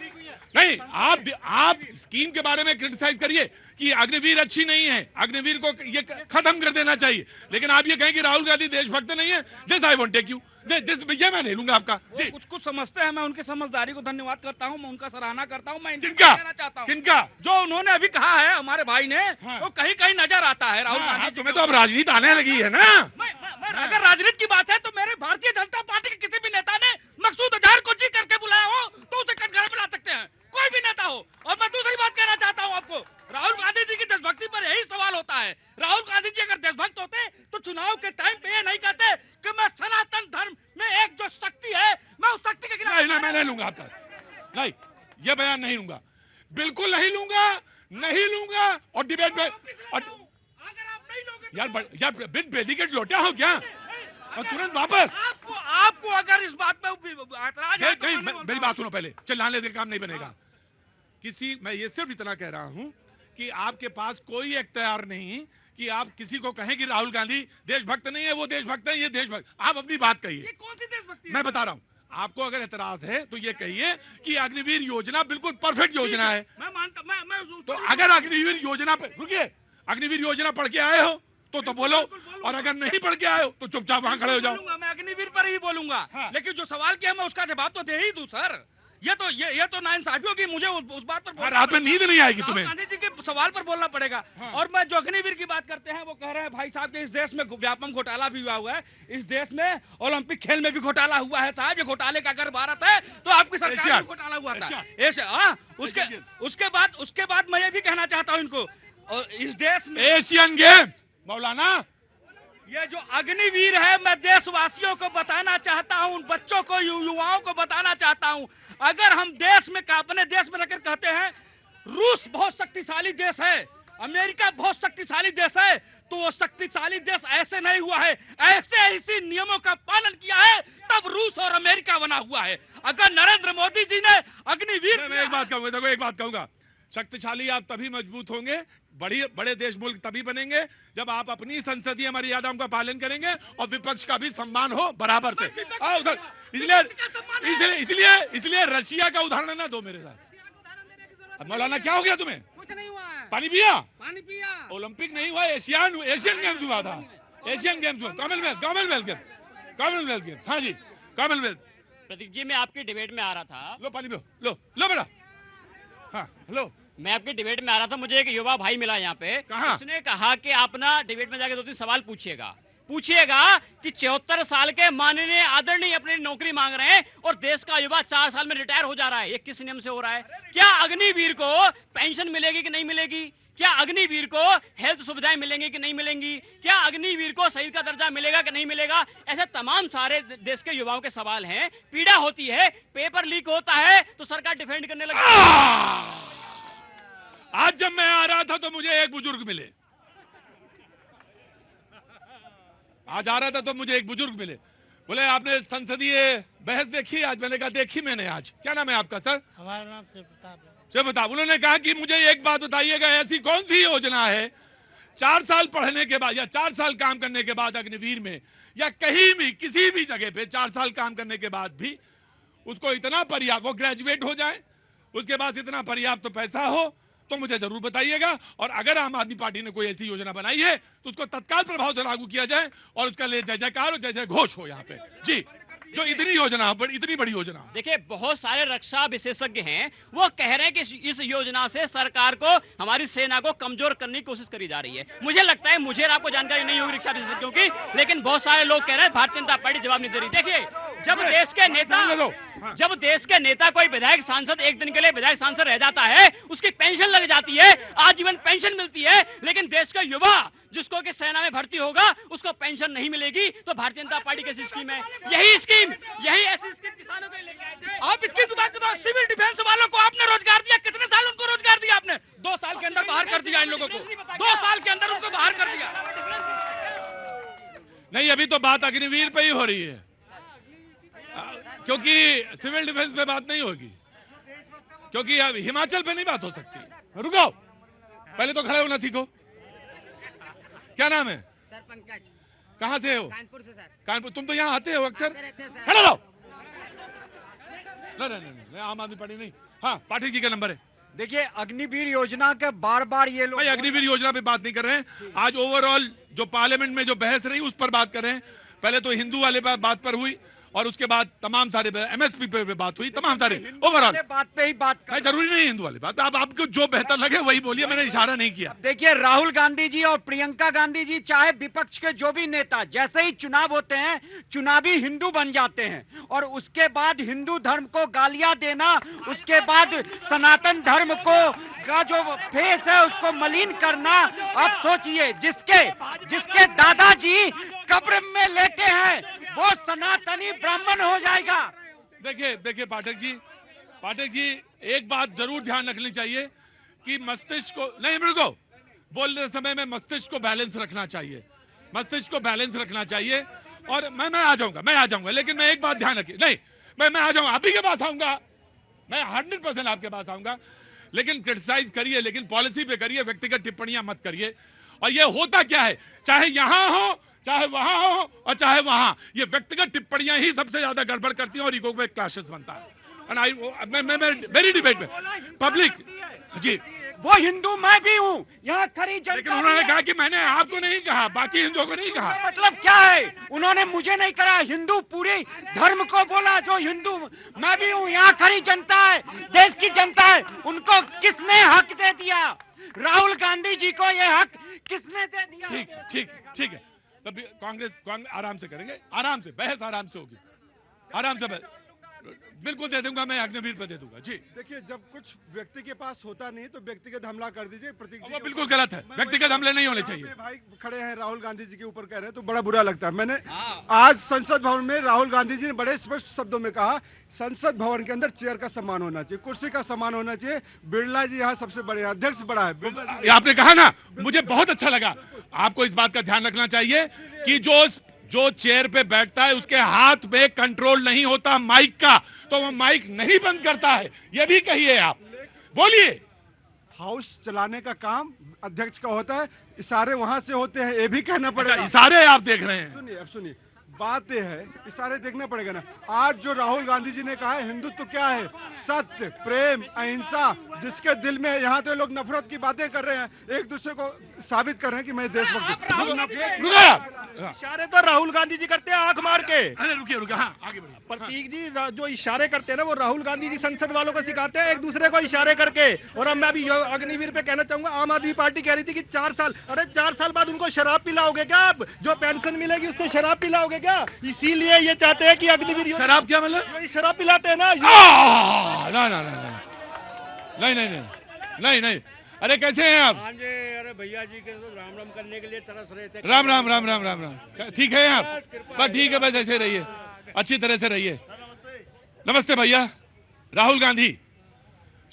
नहीं, आप स्कीम के बारे में क्रिटिसाइज करिए कि अग्निवीर अच्छी नहीं है, अग्निवीर को ये खत्म कर देना चाहिए। लेकिन आप ये कहें कि राहुल गांधी देशभक्त नहीं है, this I won't take you, ये मैं ले लूंगा आपका। कुछ समझते हैं, मैं उनकी समझदारी को धन्यवाद करता हूं, मैं उनका सराहना करता हूं। मैं किनका कहना चाहता हूं, किनका जो उन्होंने अभी कहा है हमारे भाई ने, वो कहीं कहीं नजर आता है। राहुल गांधी तुम्हें तो अब राजनीति आने लगी है ना। अगर राजनीति की बात है तो मेरे भारतीय जनता पार्टी के किसी भी नेता ने मकसूद अजहर को जी करके बुलाया हो तो उसे कटघरे बुला सकते हैं, कोई भी नेता हो। और मैं दूसरी बात कहना चाहता हूं आपको, राहुल गांधी जी की देशभक्ति पर यही सवाल होता है। राहुल गांधी जी अगर देशभक्त होते तो चुनाव के टाइम पे ये नहीं कहते कि मैं सनातन धर्म में एक जो शक्ति है, मैं उस शक्ति के खिलाफ। नहीं, मैं नहीं लूंगा आपका, नहीं ये बयान नहीं लूंगा, बिल्कुल नहीं लूंगा। और डिबेट में यार बिन प्रेडिकेट लौटा हो क्या, और तुरंत वापस। आपको अगर इस बात में ऐतराज है, नहीं, मेरी बात सुनो पहले, चिल्लाने से काम नहीं बनेगा। मैं ये सिर्फ इतना कह रहा हूं कि आपके पास कोई इख्तियार नहीं कि आप किसी को कहें कि राहुल गांधी देशभक्त नहीं है, वो देशभक्त है, ये देशभक्त। आप अपनी बात कहिए। ये कौन सी देशभक्ति? मैं बता रहा हूं, आपको अगर एतराज है तो ये कहिए कि अग्निवीर योजना बिल्कुल परफेक्ट योजना है। मैं मानता, मैं तो अगर अग्निवीर योजना पे रुकिए, अग्निवीर योजना पढ़ के आए हो तो बोलो, और अगर नहीं पढ़ के आए हो तो चुपचाप वहां खड़े हो जाओ। मैं अग्निवीर पर ही बोलूंगा। हाँ। लेकिन जो सवाल किया मैं उसका जवाब तो दे ही दूं सर। ये तो नाइंसाफी होगी, मुझे उस बात पर रात में नींद नहीं आएगी तुम्हें। गांधी जी के सवाल पर बोलना पड़ेगा। हाँ। और मैं जो अग्निवीर की बात करते हैं वो कह रहे हैं भाई साहब के इस देश में व्यापक घोटाला भी हुआ है, इस देश में ओलंपिक खेल में भी घोटाला हुआ है साहब। ये घोटाले का अगर भारत है तो आपकी सरकार में घोटाला हुआ था। उसके बाद मैं ये भी कहना चाहता हूँ इनको, इस देश में एशियन गेम्स, मौलाना ये जो अग्निवीर है, मैं देशवासियों को बताना चाहता हूं, उन बच्चों को, युवाओं को बताना चाहता हूं, अगर हम देश में अपने देश में रहकर कहते हैं रूस बहुत शक्तिशाली देश है, अमेरिका बहुत शक्तिशाली देश है, तो वो शक्तिशाली देश ऐसे नहीं हुआ है, ऐसे इसी नियमों का पालन किया है तब रूस और अमेरिका बना हुआ है। अगर नरेंद्र मोदी जी ने अग्निवीर, मैं एक बात कहूंगा, शक्तिशाली आप तभी मजबूत होंगे, बड़े देश मुल्क तभी बनेंगे जब आप अपनी संसदीय मर्यादाओं का पालन करेंगे और विपक्ष का भी सम्मान हो बराबर से। उधर इसलिए रशिया का उदाहरण ना दो मेरे साथ। मौलाना क्या हो गया तुम्हें? कुछ नहीं हुआ है, पानी पिया? पानी पिया। ओलंपिक नहीं हुआ, एशियन गेम्स हुआ था, एशियन गेम्स हुआ, कॉमनवेल्थ गेम्स। हाँ जी, कॉमनवेल्थ। प्रतीक जी, मैं आपकी डिबेट में आ रहा था। लो पानी पियो, लो बेटा। हाँ हेलो, मैं आपकी डिबेट में आ रहा था, मुझे एक युवा भाई मिला यहाँ पे। कहाँ? उसने कहा कि आप ना डिबेट में जाके 2-3 सवाल पूछिएगा कि 74 साल के माननीय आदरणीय अपनी नौकरी मांग रहे हैं और देश का युवा 4 साल में रिटायर हो जा रहा है, ये किस नियम से हो रहा है? क्या अग्निवीर को पेंशन मिलेगी कि नहीं मिलेगी? क्या अग्निवीर को हेल्थ सुविधाएं मिलेंगी कि नहीं मिलेंगी? क्या अग्निवीर को शहीद का दर्जा मिलेगा कि नहीं मिलेगा? ऐसे तमाम सारे देश के युवाओं के सवाल हैं। पीड़ा होती है, पेपर लीक होता है तो सरकार डिफेंड करने लगती है। आज जब मैं आ रहा था तो मुझे एक बुजुर्ग मिले, बोले आपने संसदीय बहस देखी आज? मैंने कहा देखी मैंने आज। क्या नाम है आपका सर? हमारा नाम शिवप्रताप है। शिवप्रताप। उन्होंने कहा कि मुझे एक बात बताइएगा, ऐसी कौन सी योजना है 4 साल पढ़ने के बाद या 4 साल काम करने के बाद अग्निवीर में या कहीं भी किसी भी जगह पे 4 साल काम करने के बाद भी उसको इतना पर्याप्त, वो ग्रेजुएट हो जाए, उसके पास इतना पर्याप्त तो पैसा हो, तो मुझे जरूर बताइएगा। और अगर आम आदमी पार्टी ने कोई ऐसी योजना बनाई है तो उसको तत्काल प्रभाव से लागू किया जाए और उसका ले जय जयकार और जय जय घोष हो यहाँ पे जी। जो इतनी बड़ी योजना। देखिए, बहुत सारे रक्षा विशेषज्ञ हैं, वो कह रहे हैं कि इस योजना से सरकार को, हमारी सेना को कमजोर करने की कोशिश करी जा रही है। मुझे लगता है, मुझे और आपको जानकारी नहीं होगी रक्षा विशेषज्ञों की, लेकिन बहुत सारे लोग कह रहे हैं भारतीय जनता पार्टी जवाब नहीं दे रही। देखिए, जब देश के नेता कोई विधायक सांसद एक दिन के लिए विधायक सांसद रह जाता है, उसकी पेंशन लग जाती है, आजीवन पेंशन मिलती है, लेकिन देश का युवा जिसको कि सेना में भर्ती होगा उसको पेंशन नहीं मिलेगी, तो भारतीय जनता पार्टी की स्कीम है यही ऐसी स्कीम किसानों के लिए लेके आए थे। आप स्कीम की बात करो, सिविल डिफेंस वालों को आपने रोजगार दिया, कितने साल उनको रोजगार दिया आपने? 2 साल के अंदर बाहर कर दिया इन लोगों को, 2 साल के अंदर उनको बाहर कर दिया। नहीं, अभी तो बात अग्निवीर पे ही हो रही है, क्योंकि सिविल डिफेंस पे बात नहीं होगी, क्योंकि अब हिमाचल पे नहीं बात हो सकती। रुको, पहले तो खड़े होना सीखो। क्या नाम है? सर पंकज। कहाँ से हो? कानपुर से सर। कानपुर। तुम तो यहाँ आते हो अक्सर? रहते हैं सर। खड़े रहो। नहीं, आम आदमी पार्टी नहीं। हाँ, पाठक जी का नंबर है। देखिए, अग्निवीर योजना के बार ये लोग, भाई अग्निवीर योजना पे बात नहीं कर रहे हैं, आज ओवरऑल जो पार्लियामेंट में जो बहस रही उस पर बात कर रहे हैं। पहले तो हिंदू वाले बात पर हुई और उसके बाद तमाम सारे एमएसपी पे बात हुई, तमाम सारे ओवरऑल बात पे ही बात नहीं, जरूरी नहीं हिंदू वाली बात, आप आपको जो बेहतर लगे वही बोलिए, मैंने इशारा नहीं किया। देखिए, राहुल गांधी जी और प्रियंका गांधी जी, चाहे विपक्ष के जो भी नेता, जैसे ही चुनाव होते हैं चुनावी हिंदू बन जाते हैं और उसके बाद हिंदू धर्म को गालियां देना, उसके बाद सनातन धर्म का जो फेस है उसको मलिन करना। आप सोचिए, जिसके दादाजी कब्र में लेटे हैं वो सनातनी ब्राह्मण हो जाएगा। देखिए पाठक जी, एक बात जरूर ध्यान रखनी चाहिए कि मस्तिष्क को नहीं, रुको, बोलने समय में मस्तिष्क को बैलेंस रखना चाहिए। और मैं आ जाऊंगा, लेकिन मैं एक बात ध्यान रखिए, नहीं मैं आ जाऊंगा, आप ही के पास आऊंगा, मैं 100% आपके पास आऊंगा, लेकिन क्रिटिसाइज करिए, लेकिन पॉलिसी पे करिए, व्यक्तिगत टिप्पणियां मत करिए। और ये होता क्या है, चाहे यहां हो, चाहे वहां हो और चाहे वहां, ये व्यक्तिगत टिप्पणियां ही सबसे ज्यादा गड़बड़ करती हैं और इको पे क्लैशेस बनता है। मेरी डिबेट में पब्लिक जी, वो हिंदू मैं भी हूँ, यहाँ खड़ी जनता। लेकिन उन्होंने कहा कि मैंने आपको नहीं कहा, बाकी हिंदुओं को नहीं कहा। मतलब क्या है, उन्होंने मुझे नहीं कहा, हिंदू पूरी धर्म को बोला, जो हिंदू मैं भी हूँ। यहाँ खड़ी जनता है, देश की जनता है, उनको किसने हक दे दिया? राहुल गांधी जी को ये हक किसने दे दिया? ठीक है, तब कांग्रेस आराम से करेंगे, आराम से बहस आराम से होगी, आराम से बिल्कुल दे दूंगा, मैं अग्निवीर पे दे दूंगा जी। देखिए, जब कुछ व्यक्ति के पास होता नहीं तो व्यक्तिगत हमला कर दीजिए। प्रतीक जी, वो बिल्कुल गलत है, व्यक्तिगत हमले नहीं होने चाहिए। भाई खड़े हैं राहुल गांधी जी के ऊपर कह रहे हैं तो बड़ा बुरा लगता है। मैंने आज संसद भवन में राहुल गांधी जी ने बड़े स्पष्ट शब्दों में कहा, संसद भवन के अंदर चेयर का सम्मान होना चाहिए, कुर्सी का सम्मान होना चाहिए। बिरला जी यहाँ सबसे बड़े अध्यक्ष बड़ा है। आपने कहा ना, मुझे बहुत अच्छा लगा। आपको इस बात का ध्यान रखना चाहिए कि जो चेयर पे बैठता है उसके हाथ में कंट्रोल नहीं होता माइक का, तो वो माइक नहीं बंद करता है, ये भी कहिए आप, बोलिए। हाउस चलाने का काम अध्यक्ष का होता है, इशारे वहां से होते हैं, ये भी कहना पड़ेगा। इशारे आप देख रहे हैं। सुनिए, अब सुनिए, बात यह है, इशारे देखना पड़ेगा ना। आज जो राहुल गांधी जी ने कहा है हिंदुत्व क्या है, सत्य, प्रेम, अहिंसा, जिसके दिल में है, यहाँ तो लोग नफरत की बातें कर रहे हैं, एक दूसरे को साबित कर रहे हैं कि मैं देशभक्त हूं। इशारे तो राहुल गांधी जी करते हैं आंख मार के। अरे रुकिए रुकिए, हाँ आगे बढ़िए। प्रतीक जी जो इशारे करते हैं ना, वो राहुल गांधी जी संसद वालों को सिखाते हैं एक दूसरे को इशारे करके। और अब मैं अभी अग्निवीर पे कहना चाहूंगा, आम आदमी पार्टी कह रही थी कि 4 साल, अरे 4 साल बाद उनको शराब पिलाओगे क्या आप? जो पेंशन मिलेगी उससे शराब पिलाओगे क्या? इसीलिए ये चाहते हैं कि अग्निवीर शराब क्या मतलब? शराब पिलाते हैं ना। ना ना ना नहीं नहीं नहीं नहीं नहीं। अरे कैसे हैं आप? अरे भैया जी के तो राम राम करने के लिए तरस रहे थे। राम राम राम राम राम राम। ठीक है आप? बस ठीक है, बस ऐसे रहिए, अच्छी तरह से रहिए। नमस्ते भैया। राहुल गांधी,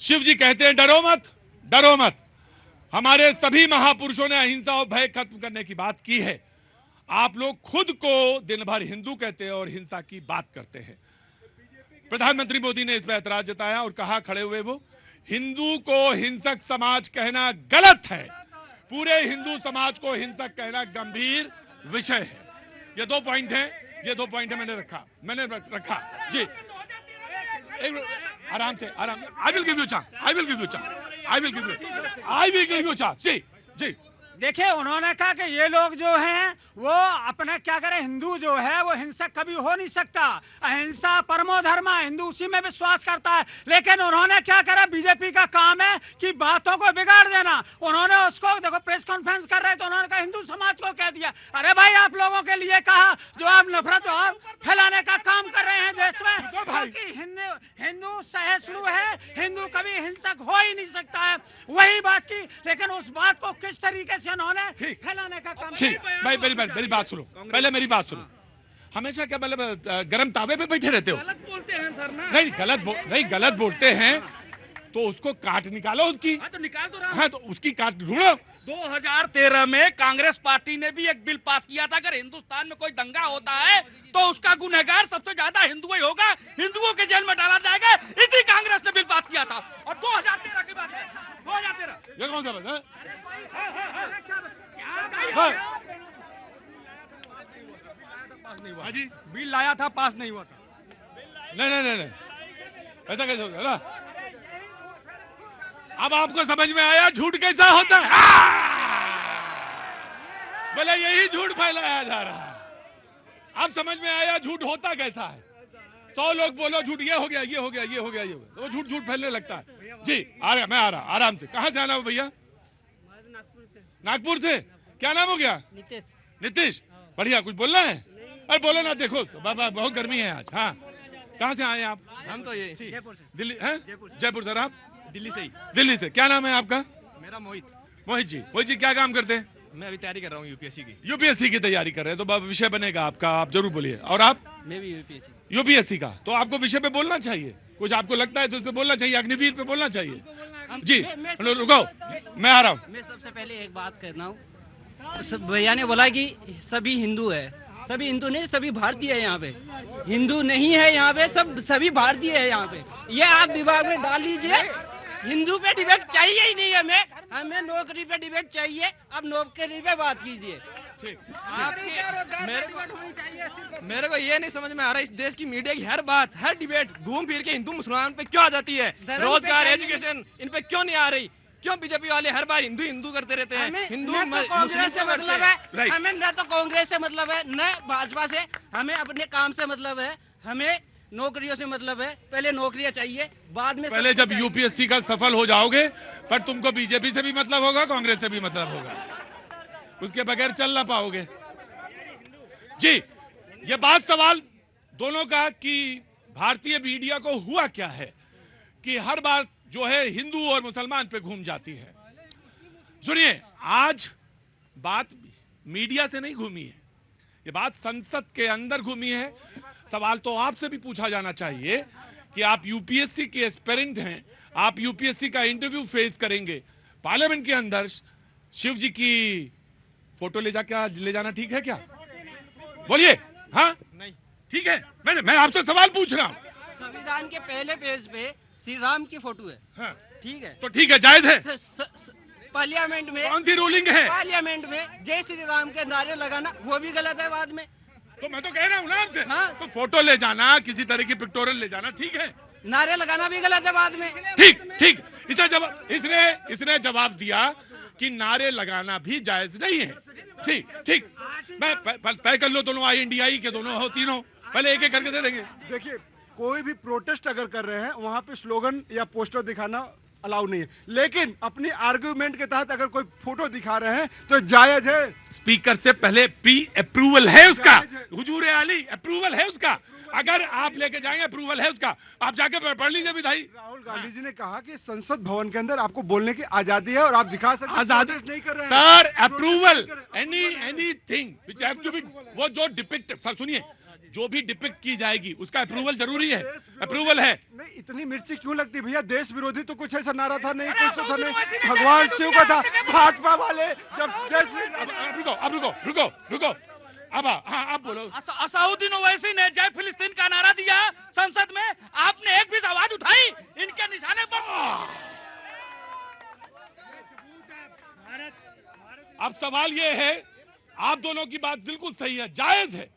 शिव जी कहते हैं डरो मत, डरो मत। हमारे सभी महापुरुषों ने अहिंसा और भय खत्म करने की बात की है। आप लोग खुद को दिन भर हिंदू कहते हैं और हिंसा की बात करते हैं। प्रधानमंत्री मोदी ने इस पर ऐतराज जताया और कहा खड़े हुए वो, हिंदू को हिंसक समाज कहना गलत है, पूरे हिंदू समाज को हिंसक कहना गंभीर विषय है। ये 2 पॉइंट हैं, ये 2 पॉइंट है, मैंने रखा जी। आराम से, आराम। I will give you chance, I will give you chance, I will give you chance. जी जी। देखिए, उन्होंने कहा कि ये लोग जो हैं वो अपना क्या करें, हिंदू जो है वो हिंसक कभी हो नहीं सकता, अहिंसा परमो धर्म, हिंदू उसी में विश्वास करता है। लेकिन उन्होंने क्या करा, बीजेपी का काम है कि बातों को बिगाड़ देना। उन्होंने उसको देखो, प्रेस कॉन्फ्रेंस कर रहे थे, उन्होंने कहा हिंदू समाज को कह दिया। अरे भाई, आप लोगों के लिए कहा जो आप नफरत फैलाने का काम कर रहे हैं देश में, कि हिंदू सहिष्णु है, हिंदू कभी हिंसक हो ही नहीं सकता है, वही बात की। लेकिन उस बात को किस तरीके से उन्होंने फैलाने का काम किया। भाई मेरी बात सुनो, पहले मेरी बात सुनो। हमेशा क्या मतलब गरम तावे पे बैठे रहते हो? गलत बोलते हैं सर ना। नहीं गलत बोलते हैं तो उसको काट निकालो उसकी। तो निकाल दो। हाँ, तो उसकी काट ढूंढो। 2013 में कांग्रेस पार्टी ने भी एक बिल पास किया था, अगर हिंदुस्तान में कोई दंगा होता है तो उसका गुनहगार सबसे ज्यादा हिंदू ही होगा, हिंदुओं के जेल में डाला जाएगा। इसी कांग्रेस ने बिल पास किया था और 2013 की बात है, 2013। ये कौन सा बात है? जी बिल लाया था, पास नहीं हुआ था। नहीं ऐसा कैसे हो गया? अब आपको समझ में आया झूठ कैसा होता है? बोले यही झूठ फैलाया जा रहा है। अब समझ में आया झूठ होता कैसा है। 100 लोग बोलो झूठ, ये हो गया, ये हो गया, ये हो गया, ये हो गया, वो झूठ फैलने लगता है। जी आ रहा, मैं आ रहा आराम से। कहाँ से आना हो भैया? नागपुर से। क्या नाम हो गया? नीतीश। बढ़िया, कुछ बोलना है? अरे बोलो ना, देखो बाबा बहुत गर्मी है आज। हाँ, कहाँ से आए आप? हम तो ये दिल्ली हैं? जयपुर सर। आप दिल्ली से ही। दिल्ली से। क्या नाम है आपका? मेरा मोहित जी क्या काम करते हैं? मैं अभी तैयारी कर रहा हूँ यूपीएससी की। यूपीएससी की तैयारी कर रहे हैं, तो विषय बनेगा आपका, आप जरूर बोलिए। और आप? मैं भी यूपीएससी का। तो आपको विषय पे बोलना चाहिए, कुछ आपको लगता है तो उस पे बोलना चाहिए, अग्निवीर पे बोलना चाहिए। जी रुको, मैं आ रहा हूँ। मैं सबसे पहले एक बात करना हूँ, भैया ने बोला कि सभी हिंदू है, सभी हिंदू नहीं, सभी भारतीय है। यहाँ पे हिंदू नहीं है, यहाँ पे सभी भारतीय है। यहाँ पे ये आप दिमाग में डाल लीजिए। हिंदू पे डिबेट चाहिए ही नहीं हमें नौकरी पे डिबेट चाहिए। अब नौकरी पे बात कीजिए। मेरे को ये नहीं समझ में आ रहा, इस देश की मीडिया की हर बात, हर डिबेट घूम फिर के हिंदू मुसलमान पे क्यों आ जाती है? रोजगार, एजुकेशन, इन पे क्यों नहीं आ रही? क्यों बीजेपी वाले हर बार हिंदू करते रहते हैं? हिंदू मुस्लिम से मतलब है, हमें न तो कांग्रेस से मतलब है, न भाजपा से। हमें अपने काम से मतलब है, हमें नौकरियों से मतलब है। पहले नौकरियां चाहिए, बाद में पहले जब यूपीएससी का सफल हो जाओगे, पर तुमको बीजेपी से भी मतलब होगा, कांग्रेस से भी मतलब होगा, उसके बगैर चल ना पाओगे। जी, ये बात सवाल दोनों का कि भारतीय मीडिया को हुआ क्या है कि हर बार जो है हिंदू और मुसलमान पे घूम जाती है। सुनिए, आज बात मीडिया से नहीं घूमी है, ये बात संसद के अंदर घूमी है। सवाल तो आपसे भी पूछा जाना चाहिए कि आप यूपीएससी के एस्पिरेंट हैं, आप यूपीएससी का इंटरव्यू फेस करेंगे, पार्लियामेंट के अंदर शिव जी की फोटो ले जाना ठीक है क्या? बोलिए। हाँ नहीं ठीक है। मैं आपसे सवाल पूछ रहा हूँ। संविधान के पहले पेज पे श्री राम की फोटो है। हाँ। ठीक है। तो ठीक है, जायज है। पार्लियामेंट में कौन सी रूलिंग है? पार्लियामेंट में जय श्री राम के नारे लगाना वो भी गलत है बाद में। तो मैं तो कह रहा हूँ ना आपसे, हाँ। तो फोटो ले जाना, किसी तरह की पिक्टोरियल ले जाना, ठीक है। नारे लगाना भी गलत है बाद में। ठीक ठीक, इसने जवाब दिया कि नारे लगाना भी जायज नहीं है। ठीक ठीक, मैं तय कर लो दोनों INDI के दोनों हो, तीनों, पहले एक एक करके दे देंगे। देखिए, कोई भी प्रोटेस्ट अगर कर रहे हैं वहां पे स्लोगन या पोस्टर दिखाना अलाउ नहीं है, लेकिन अपनी आर्गुमेंट के तहत अगर कोई फोटो दिखा रहे हैं तो जायज है। स्पीकर से पहले प्री अप्रूवल है उसका, हुजूर आली अप्रूवल है उसका। अगर आप लेके जाएंगे, अप्रूवल है उसका, आप जाके पढ़ लीजिए विधाई। राहुल गांधी जी ने कहा कि संसद भवन के अंदर आपको बोलने की आजादी है और आप दिखा सकते हैं। आजादी नहीं कर रहे हैं sir, approval anything which have to be, वो जो डिपिक्ट, सर सुनिए, जो भी डिपिक्ट की जाएगी उसका अप्रूवल जरूरी है। अप्रूवल है। नहीं, इतनी मिर्ची क्यों लगती भैया? देश विरोधी तो कुछ ऐसा नारा था नहीं, कुछ तो था नहीं, भगवान शिव का था। भाजपा वाले जब जय रुको अब हाँ, आप बोलो। असाउद्दीन ओवैसी ने जय फिलिस्तीन का नारा दिया संसद में, आपने एक भी आवाज उठाई इनके निशाने पर। अब सवाल ये है, आप दोनों की बात बिल्कुल सही है, जायज है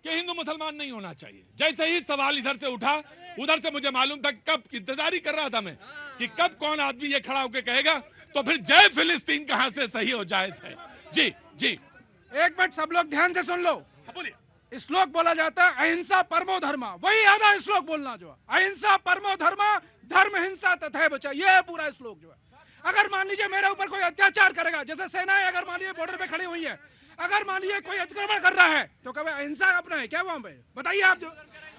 कि हिंदू मुसलमान नहीं होना चाहिए। जैसे ही सवाल इधर से उठा, उधर से मुझे मालूम था, कब इंतजार ही कर रहा था मैं कि कब कौन आदमी ये खड़ा होकर कहेगा, तो फिर जय फिलिस्तीन कहां से सही और जायज है। जी जी, एक मिनट सब लोग ध्यान से सुन लो। बोलिए। श्लोक बोला जाता है अहिंसा परमो धर्मा, वही आधा श्लोक बोलना जो है, अहिंसा परमो धर्मा धर्म हिंसा तथा बचा, ये है पूरा श्लोक जो है। अगर मान लीजिए मेरे ऊपर कोई अत्याचार करेगा, जैसे सेनाएं अगर मान लीजिए बॉर्डर पे खड़ी हुई है, अगर मान लीजिए कोई अतिक्रमण कर रहा है तो कभी अहिंसा अपना है क्या वहां पे? बताइए आप। जो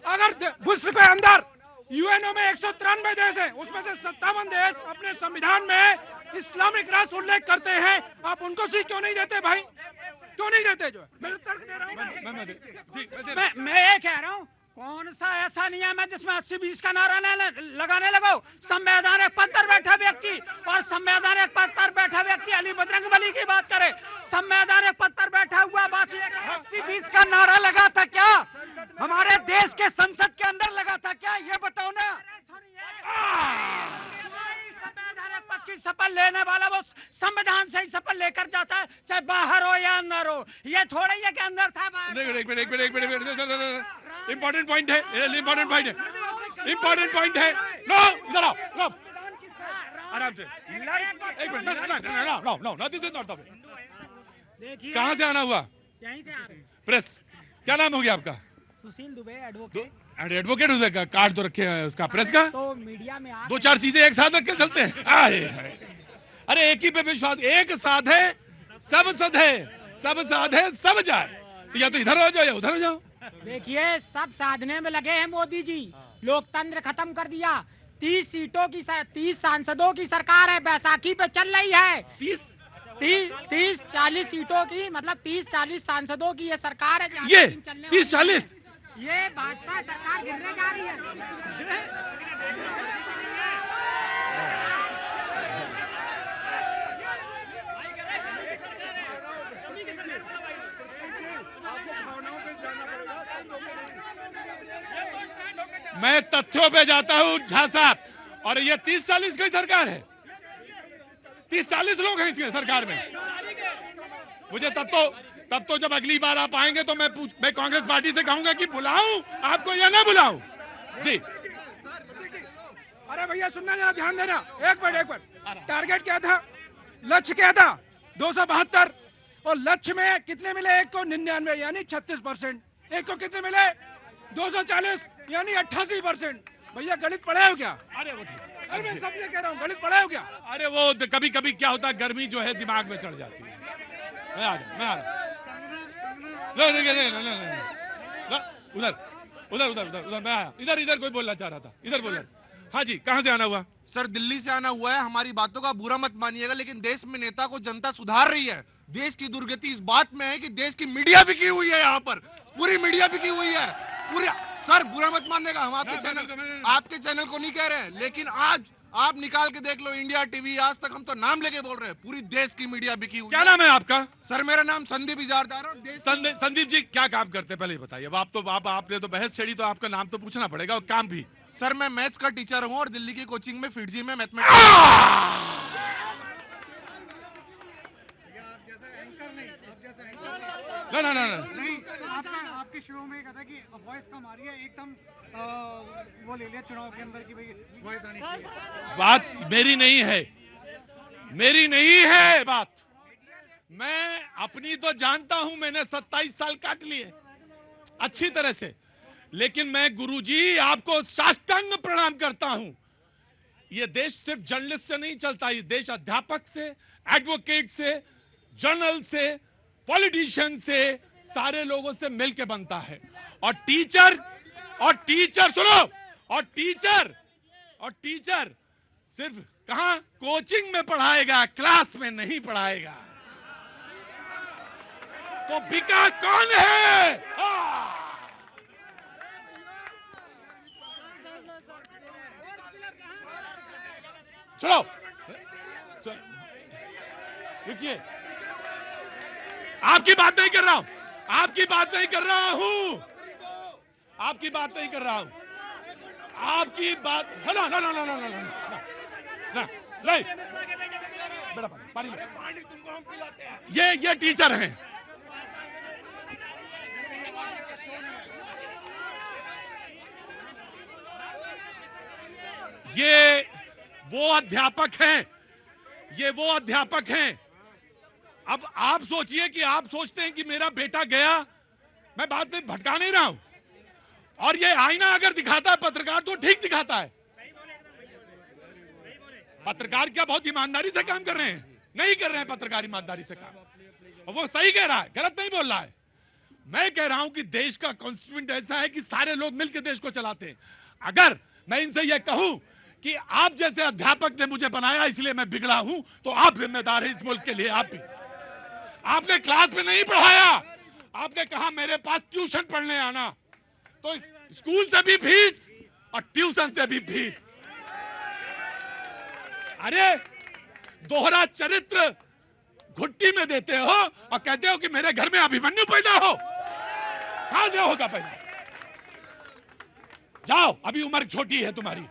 अगर विश्व के अंदर यूएनओ में 193 देश है, उसमें से 57 देश अपने संविधान में इस्लामिक राष्ट्र उल्लेख करते हैं, आप उनको सीख क्यों नहीं देते भाई? क्यों नहीं देते? जो मैं तर्क दे रहा हूं। मैं ये कह रहा हूँ, कौन सा ऐसा नियम है जिसमें 80-20 का नारा लगाने लगो? संवैधानिक पद पर बैठा व्यक्ति और संवैधानिक पद पर बैठा व्यक्ति अली बजरंग बली की बात करे, संवैधानिक पद पर बैठा हुआ बात 80-20 का नारा लगा था क्या? हमारे देश के संसद के अंदर लगा था क्या? ये बताओ ना। संवैधानिक पद की शपथ लेने वाला वो संविधान से ही शपथ लेकर जाता है, चाहे बाहर हो या अंदर हो। ये थोड़ा ही के अंदर था। एक मिनट, इंपॉर्टेंट पॉइंट है, इंपॉर्टेंट पॉइंट है। नो, इधर आओ, आराम से। एक minute, no, this is not the way. कहाँ से आना हुआ? यहीं से आ रहे हैं। प्रेस, क्या नाम हो गया आपका? सुशील दुबे, एडवोकेट। एडवोकेट का कार्ड तो रखे हैं उसका, प्रेस का। तो मीडिया में दो चार चीजें एक साथ रख के चलते हैं। अरे एक ही पे विश्वास, एक साथ है सब सद है, सब साध है सब जाए। तो या तो इधर हो जाओ या उधर हो जाओ। देखिए, सब साधने में लगे हैं मोदी जी, लोकतंत्र खत्म कर दिया। 30 सीटों की 30 सांसदों की सरकार है, बैसाखी पे चल रही है। 30-40 सीटों की, मतलब 30-40 सांसदों की ये सरकार है। ये 30-40 ये भाजपा सरकार गिरने जा रही है। मैं तथ्यों पे जाता हूं झा साहब, और ये 30-40 की सरकार है, 30-40 लोग हैं इसके सरकार में। मुझे तब तो जब अगली बार आप आएंगे तो मैं कांग्रेस पार्टी से कहूंगा कि बुलाऊं आपको या ना बुलाऊं। जी, अरे भैया सुनना, जरा ध्यान देना। एक मिनट, टारगेट क्या था, लक्ष्य क्या था? 272, और लक्ष्य में कितने मिले? एक को 99 यानी 36%, एक को कितने मिले? 240 यानी 88%। भैया गणित पढ़े हो क्या? अरे वो अरे मैं सब ये कह रहा हूँ, गणित पढ़े हो क्या? अरे वो कभी कभी क्या होता है, गर्मी जो है दिमाग में चढ़ जाती है। मैं आ रहा उधर मैं आया, इधर कोई बोलना चाह रहा था, इधर बोलना। हाँ जी, कहाँ से आना हुआ? सर दिल्ली से आना हुआ है। हमारी बातों का बुरा मत मानिएगा, लेकिन देश में नेता को जनता सुधार रही है। देश की दुर्गति इस बात में है कि देश की मीडिया बिकी हुई है, यहाँ पर पूरी मीडिया बिकी हुई है पूरी। सर बुरा मत मानने का, हम आपके चैनल को नहीं कह रहे हैं, लेकिन आज आप निकाल के देख लो, इंडिया टीवी, आज तक हम तो नाम लेके बोल रहे हैं, पूरी देश की मीडिया बिकी हुई। क्या नाम है आपका? सर मेरा नाम संदीप इजारदार है। संदीप जी क्या काम करते हैं पहले बताइए। अब आपने तो बहस छेड़ी, तो आपका नाम तो पूछना पड़ेगा और काम भी। सर मैं मैथ्स का टीचर हूँ और दिल्ली की कोचिंग में फिटजी में मैथमेटिक्स। ना ना ना नहीं, आपके शुरू में कहा था कि वॉइस कम आ रही है, एकदम वो ले लिया चुनाव के अंदर कि भाई वॉइस आनी चाहिए। बात मेरी नहीं है, मेरी नहीं है बात। मैं अपनी तो जानता हूं, मैंने 27 साल काट लिए अच्छी तरह से, लेकिन मैं गुरुजी आपको साष्टांग प्रणाम करता हूं। यह देश सिर्फ जर्नलिस्ट से नहीं चलता, ये देश अध्यापक से, एडवोकेट से, जर्नल से, पॉलिटिशियन से, सारे लोगों से मिलकर बनता है। और टीचर सुनो, और टीचर सिर्फ कहां कोचिंग में पढ़ाएगा, क्लास में नहीं पढ़ाएगा। तो बिका कौन है? चलो रुकिए, आपकी बात नहीं कर रहा हूं, आपकी बात नहीं कर रहा हूं, आपकी बात नहीं कर रहा हूं, आपकी बात है ना ना ना ना ना ना ना नहीं, बेटा पानी तुमको हम पिलाते हैं। ये टीचर हैं, ये वो अध्यापक हैं, ये वो अध्यापक हैं। अब आप सोचिए कि आप सोचते हैं कि मेरा बेटा गया, मैं बात में भटका नहीं रहा हूं, और ये आईना अगर दिखाता है पत्रकार तो ठीक दिखाता है। पत्रकार क्या बहुत ईमानदारी से काम कर रहे हैं? नहीं कर रहे हैं पत्रकार ईमानदारी से काम, और वो सही कह रहा है, गलत नहीं बोल रहा है। मैं कह रहा हूं कि देश का कॉन्स्टिट्यूएंट ऐसा है कि सारे लोग मिलकर देश को चलाते हैं। अगर मैं इनसे यह कहूं कि आप जैसे अध्यापक ने मुझे बनाया इसलिए मैं बिगड़ा हूं, तो आप जिम्मेदार हैं इस मुल्क के लिए। आप भी, आपने क्लास में नहीं पढ़ाया, आपने कहा मेरे पास ट्यूशन पढ़ने आना, तो स्कूल से भी फीस और ट्यूशन से भी फीस। अरे दोहरा चरित्र घुट्टी में देते हो और कहते हो कि मेरे घर में अभिमन्यु पैदा हो। कहां से होगा पैदा? जाओ, अभी उम्र छोटी है तुम्हारी,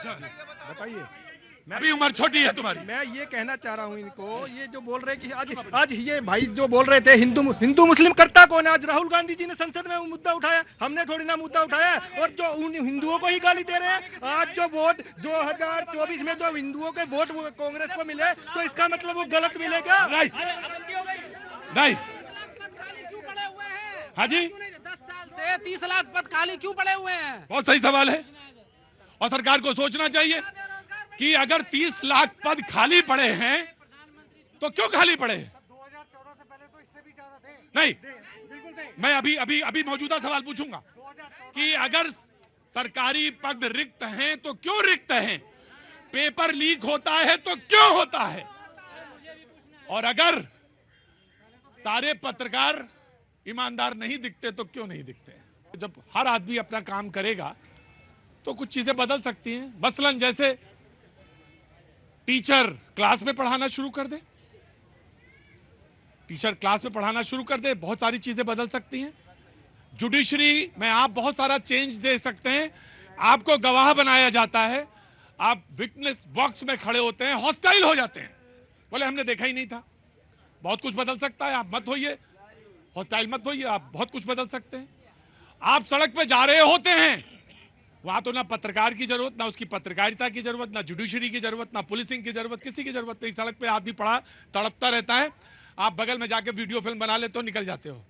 बताइए। अभी उम्र छोटी है तुम्हारी। मैं ये कहना चाह रहा हूँ इनको, ये जो बोल रहे कि आज ये भाई जो बोल रहे थे हिंदू मुस्लिम करता कौन है? आज राहुल गांधी जी ने संसद में मुद्दा उठाया, हमने थोड़ी ना मुद्दा उठाया, और जो उन हिंदुओं को ही गाली दे रहे हैं। आज जो वोट 2024 में जो हिंदुओं के वोट कांग्रेस को मिले, तो इसका मतलब वो गलत मिलेगा? नहीं। हाँ जी, 10 साल से 30 लाख पद खाली क्यों पड़े हुए हैं? बहुत सही सवाल है, और सरकार को सोचना चाहिए कि अगर 30 लाख पद खाली पड़े हैं तो क्यों खाली पड़े? 2014 से पहले तो इससे भी ज्यादा थे। नहीं, मैं अभी मौजूदा सवाल पूछूंगा कि अगर सरकारी पद रिक्त हैं तो क्यों रिक्त हैं? पेपर लीक होता है तो क्यों होता है? और अगर सारे पत्रकार ईमानदार नहीं दिखते तो क्यों नहीं दिखते? जब हर आदमी अपना काम करेगा तो कुछ चीजें बदल सकती हैं। मसलन जैसे टीचर क्लास में पढ़ाना शुरू कर दे, बहुत सारी चीजें बदल सकती हैं। जुडिशरी में आप बहुत सारा चेंज दे सकते हैं। आपको गवाह बनाया जाता है, आप विटनेस बॉक्स में खड़े होते हैं, हॉस्टाइल हो जाते हैं, बोले हमने देखा ही नहीं था। बहुत कुछ बदल सकता है, आप मत होइए हॉस्टाइल, मत होइए, आप बहुत कुछ बदल सकते हैं। आप सड़क पे जा रहे होते हैं, वहां तो ना पत्रकार की जरूरत, ना उसकी पत्रकारिता की जरूरत, ना जुडिशरी की जरूरत, ना पुलिसिंग की जरूरत, किसी की जरूरत नहीं। सड़क पे आदमी पड़ा तड़पता रहता है, आप बगल में जाके वीडियो फिल्म बना लेते हो, निकल जाते हो।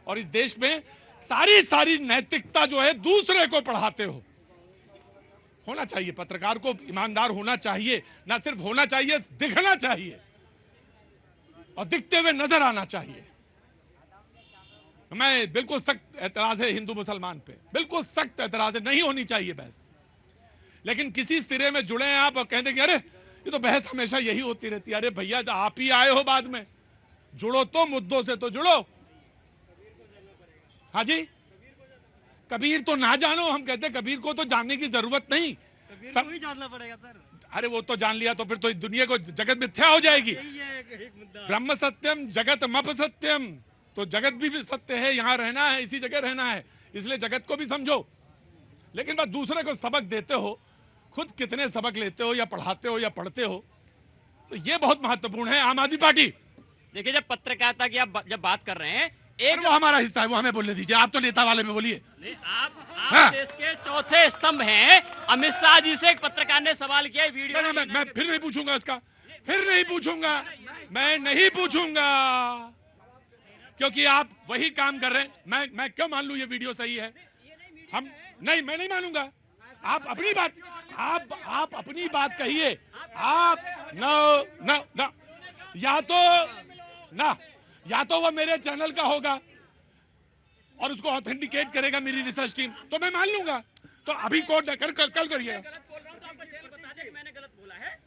और इस देश में सारी नैतिकता जो है दूसरे को पढ़ाते हो। होना चाहिए, पत्रकार को ईमानदार होना चाहिए, ना सिर्फ होना चाहिए, दिखना चाहिए और दिखते हुए नजर आना चाहिए। मैं बिल्कुल सख्त एतराज है हिंदू मुसलमान पे, बिल्कुल सख्त एतराज है, नहीं होनी चाहिए बहस। लेकिन किसी सिरे में जुड़े हैं आप और कहते कि अरे ये तो बहस हमेशा यही होती रहती है। अरे भैया आप ही आए हो बाद में, जुड़ो तो मुद्दों से तो जुड़ो। हाँ जी, कबीर तो ना जानो, हम कहते कबीर को तो जानने की जरूरत नहीं, सब ही जानना पड़ेगा सर। अरे वो तो जान लिया तो फिर तो इस दुनिया को जगत मिथ्या हो जाएगी। ब्रह्म सत्यम जगत मप सत्यम, तो जगत भी सत्य है, यहाँ रहना है, इसी जगह रहना है, इसलिए जगत को भी समझो। लेकिन बस दूसरे को सबक देते हो, खुद कितने सबक लेते हो या पढ़ाते हो या पढ़ते हो, तो ये बहुत महत्वपूर्ण है। आम आदमी पार्टी, देखिए जब पत्रकारिता की आप जब बात कर रहे हैं, एक वो हमारा हिस्सा है, वो हमें बोलने दीजिए। आप तो नेता वाले में बोलिए। आप हाँ। देश के चौथे स्तंभ हैं। अमित शाह जी से एक पत्रकार ने सवाल किया वीडियो। मैं फिर नहीं पूछूंगा इसका, फिर नहीं पूछूंगा, मैं नहीं पूछूंगा, क्योंकि आप वही काम कर रहे हैं। मैं क्यों मान लूं ये वीडियो सही है? हम नहीं, मैं नहीं मानूंगा। आप अपनी बात, आप अपनी बात कहिए। आप न या तो वो मेरे चैनल का होगा और उसको ऑथेंटिकेट करेगा मेरी रिसर्च टीम, तो मैं मान लूंगा। तो अभी कोर्ट कल करिए,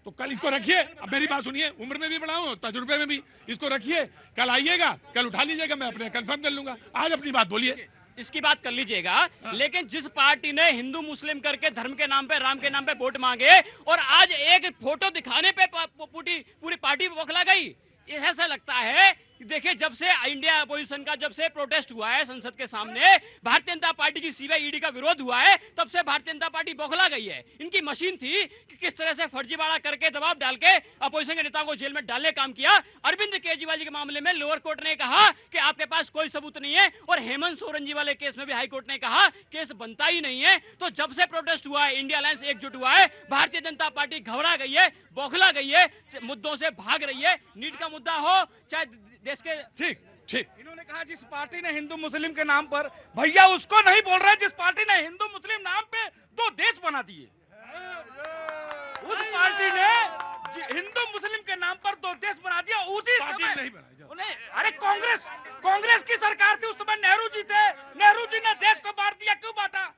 तो कल इसको रखिए। अब मेरी बात सुनिए, उम्र में भी बड़ा हूं, तजुर्बे में भी, इसको रखिए, कल आइएगा, कल उठा लीजिएगा, मैं अपने कंफर्म कर लूंगा। आज अपनी बात बोलिए। इसकी बात कर लीजिएगा, लेकिन जिस पार्टी ने हिंदू मुस्लिम करके धर्म के नाम पे, राम के नाम पे वोट मांगे और आज एक फोटो दिखाने पे पूरी पार्टी बौखला गई, ऐसा लगता है। देखिए जब से इंडिया अपोजिशन का जब से प्रोटेस्ट हुआ है संसद के सामने, भारतीय जनता पार्टी की सीबीआई ईडी का विरोध हुआ है, तब से भारतीय जनता पार्टी बौखला गई है। इनकी मशीन थी कि किस तरह से फर्जीवाड़ा करके दबाव डाल के अपोजिशन के नेताओं को जेल में डालने काम किया। अरविंद केजरीवाल जी के मामले में लोअर कोर्ट ने कहा कि आपके पास कोई सबूत नहीं है, और हेमंत सोरेन जी वाले केस में भी हाई कोर्ट ने कहा केस बनता ही नहीं है। तो जब से प्रोटेस्ट हुआ है, इंडिया अलायंस एकजुट हुआ है, भारतीय जनता पार्टी घबरा गई है, बौखला गई है, मुद्दों से भाग रही है। नीट का मुद्दा हो चाहे देश के, ठीक, इन्होंने कहा जिस पार्टी ने हिंदू मुस्लिम के नाम पर, भैया उसको नहीं बोल रहे जिस पार्टी ने हिंदू मुस्लिम नाम पे 2 देश बना दिए। उस पार्टी ने हिंदू मुस्लिम के नाम पर 2 देश बना दिया। उसी समय अरे कांग्रेस की सरकार थी उस समय, नेहरू जी थे, नेहरू जी ने देश को बांट दिया। क्यों बांटा?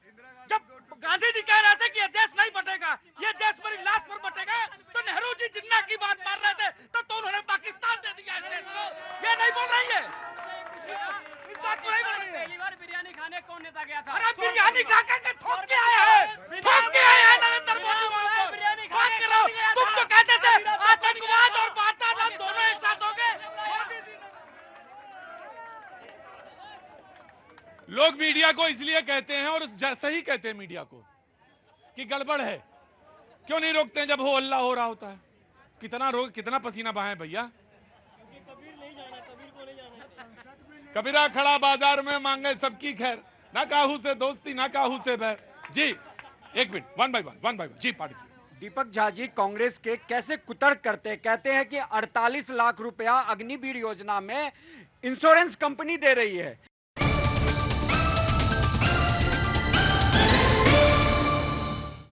जब गांधी जी कह रहे थे कि ये देश नहीं बटेगा, ये देश मेरी लाश पर बटेगा, तो नेहरू जी जिन्ना की बात मार रहे थे, तब तो उन्होंने पाकिस्तान दे दिया इस देश को। ये नहीं बोल रही है, इस बात को नहीं बोल रही है। पहली बार बिरयानी खाने कौन नेता गया था? अरे बिरयानी खा के ठोक के आए हैं, ठोक के आए हैं नरेंद्र मोदी को। बात कर रहा हूं, तुम तो कहते थे आतंकवाद और वार्तालाप दोनों एक साथ हो गए। लोग मीडिया को इसलिए कहते हैं, और सही कहते हैं मीडिया को, कि गड़बड़ है। क्यों नहीं रोकते हैं जब हो अल्लाह हो रहा होता है? कितना पसीना बहाए भैया। कबीरा खड़ा बाजार में मांगे सबकी खैर, ना काहू से दोस्ती ना काहू से बैर। जी एक मिनट, वन बाय वन जी पार्टी। दीपक झा जी कांग्रेस के कैसे कुतर्क करते हैं, कहते हैं कि 48 लाख रुपया अग्निवीर योजना में इंश्योरेंस कंपनी दे रही है,